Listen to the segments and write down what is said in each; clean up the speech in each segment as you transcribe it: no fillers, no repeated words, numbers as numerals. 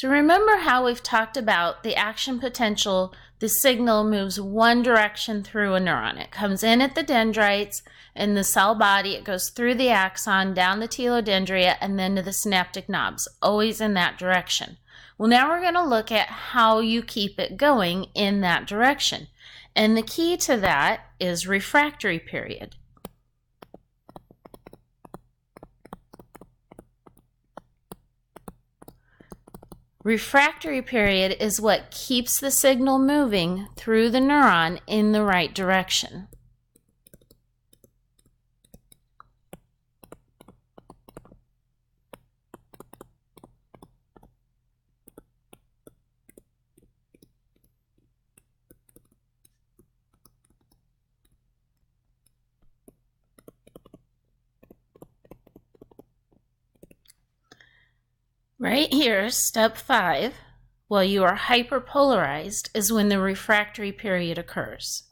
So remember how we've talked about the action potential. The signal moves one direction through a neuron. It comes in at the dendrites and the cell body. It goes through the axon, down the telodendria, and then to the synaptic knobs, always in that direction. Well, now we're going to look at how you keep it going in that direction. And the key to that is refractory period. Refractory period is what keeps the signal moving through the neuron in the right direction. Right here, step 5, while you are hyperpolarized, is when the refractory period occurs.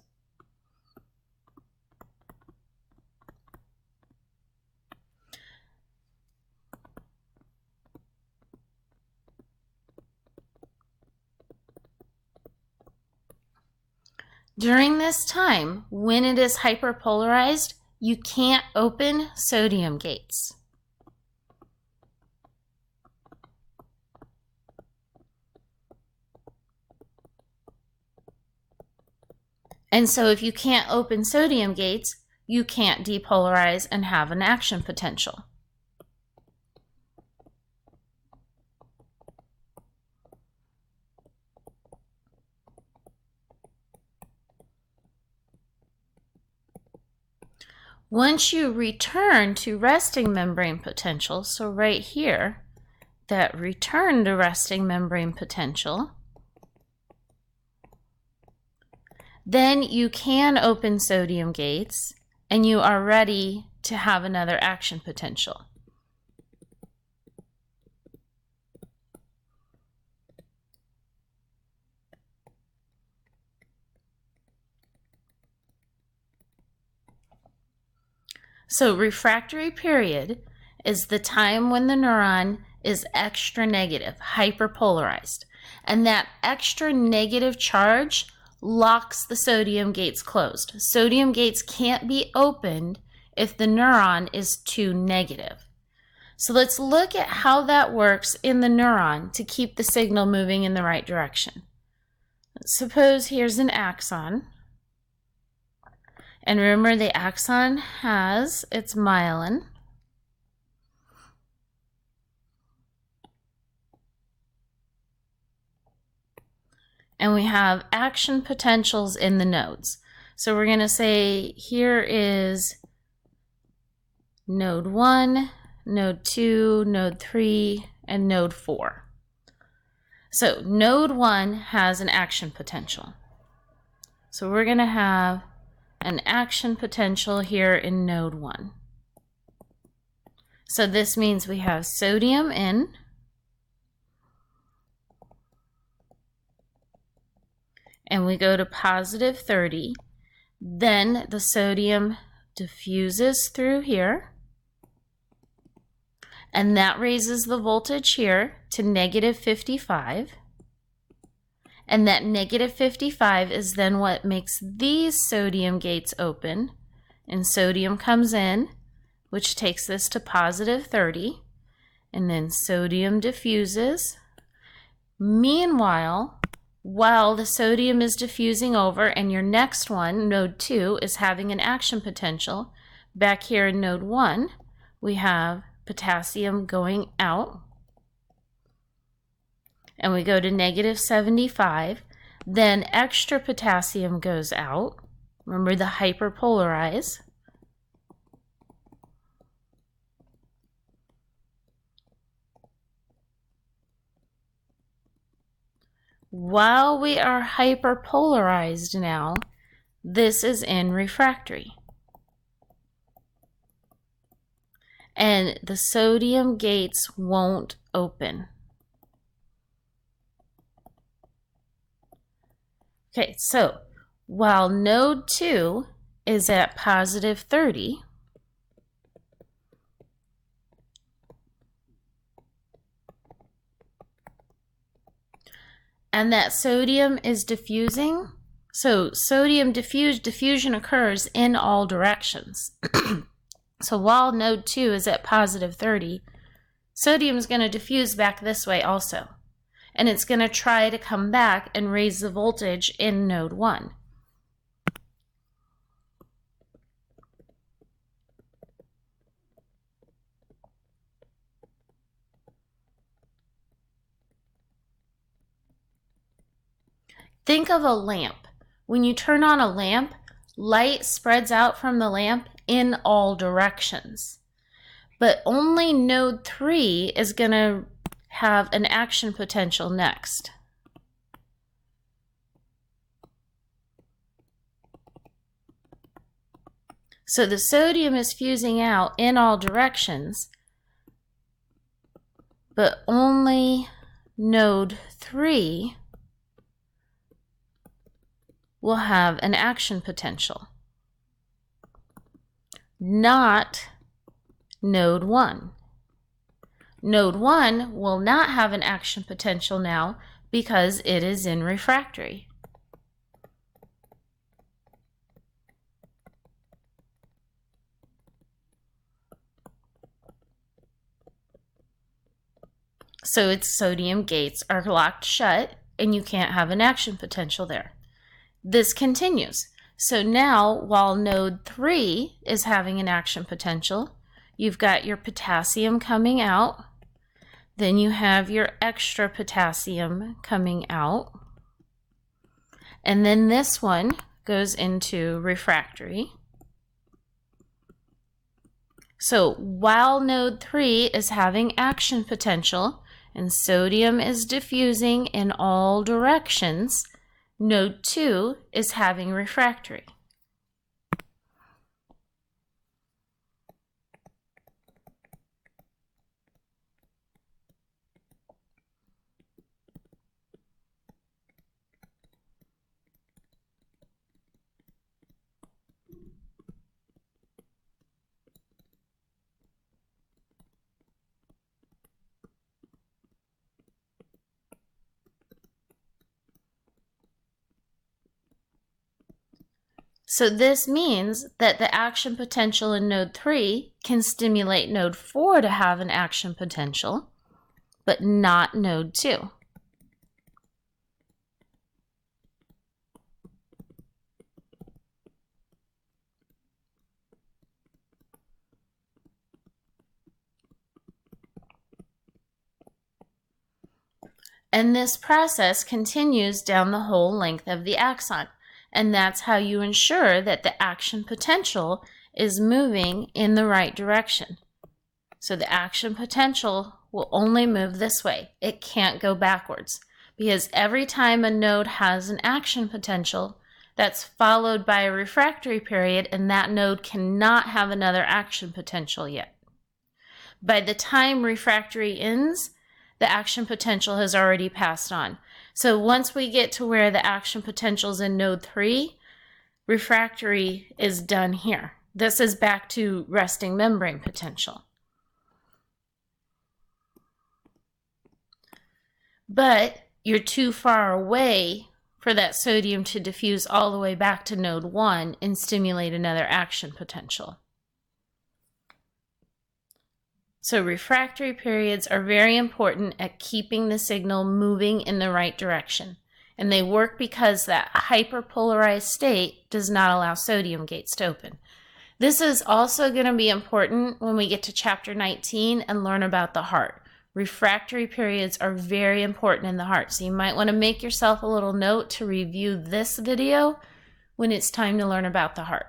During this time, when it is hyperpolarized, you can't open sodium gates. And so if you can't open sodium gates, you can't depolarize and have an action potential. Once you return to resting membrane potential, so right here, that return to resting membrane potential, then you can open sodium gates and you are ready to have another action potential. So refractory period is the time when the neuron is extra negative, hyperpolarized, and that extra negative charge locks the sodium gates closed. Sodium gates can't be opened if the neuron is too negative. So let's look at how that works in the neuron to keep the signal moving in the right direction. Suppose here's an axon. And remember, the axon has its myelin. And we have action potentials in the nodes. So we're going to say here is node 1, node 2, node 3, and node 4. So node 1 has an action potential. So we're going to have an action potential here in node 1. So this means we have sodium in, and we go to positive 30. Then the sodium diffuses through here, and that raises the voltage here to negative 55. And that negative 55 is then what makes these sodium gates open, and sodium comes in, which takes this to positive 30, and then sodium diffuses. Meanwhile, while the sodium is diffusing over and your next one, node 2, is having an action potential, back here in node 1, we have potassium going out. And we go to negative 75. Then extra potassium goes out. Remember the hyperpolarize. While we are hyperpolarized now, this is in refractory. And the sodium gates won't open. Okay, so while node 2 is at positive 30, and that sodium is diffusing. So sodium diffusion occurs in all directions. So while node 2 is at positive 30, sodium is going to diffuse back this way also. And it's going to try to come back and raise the voltage in node 1. Think of a lamp. When you turn on a lamp, light spreads out from the lamp in all directions. But only node 3 is going to have an action potential next. So the sodium is fusing out in all directions, but only node 3 will have an action potential, not node 1. Node 1 will not have an action potential now because it is in refractory. So its sodium gates are locked shut and you can't have an action potential there. This continues. So now, while node 3 is having an action potential, you've got your potassium coming out, then you have your extra potassium coming out, and then this one goes into refractory. So while node 3 is having action potential and sodium is diffusing in all directions, node 2 is having refractory. So this means that the action potential in node 3 can stimulate node 4 to have an action potential, but not node 2. And this process continues down the whole length of the axon. And that's how you ensure that the action potential is moving in the right direction. So the action potential will only move this way. It can't go backwards, because every time a node has an action potential, that's followed by a refractory period, and that node cannot have another action potential yet. By the time refractory ends, the action potential has already passed on. So once we get to where the action potential is in node 3, refractory is done here. This is back to resting membrane potential. But you're too far away for that sodium to diffuse all the way back to node 1 and stimulate another action potential. So refractory periods are very important at keeping the signal moving in the right direction. And they work because that hyperpolarized state does not allow sodium gates to open. This is also going to be important when we get to chapter 19 and learn about the heart. Refractory periods are very important in the heart. So you might want to make yourself a little note to review this video when it's time to learn about the heart.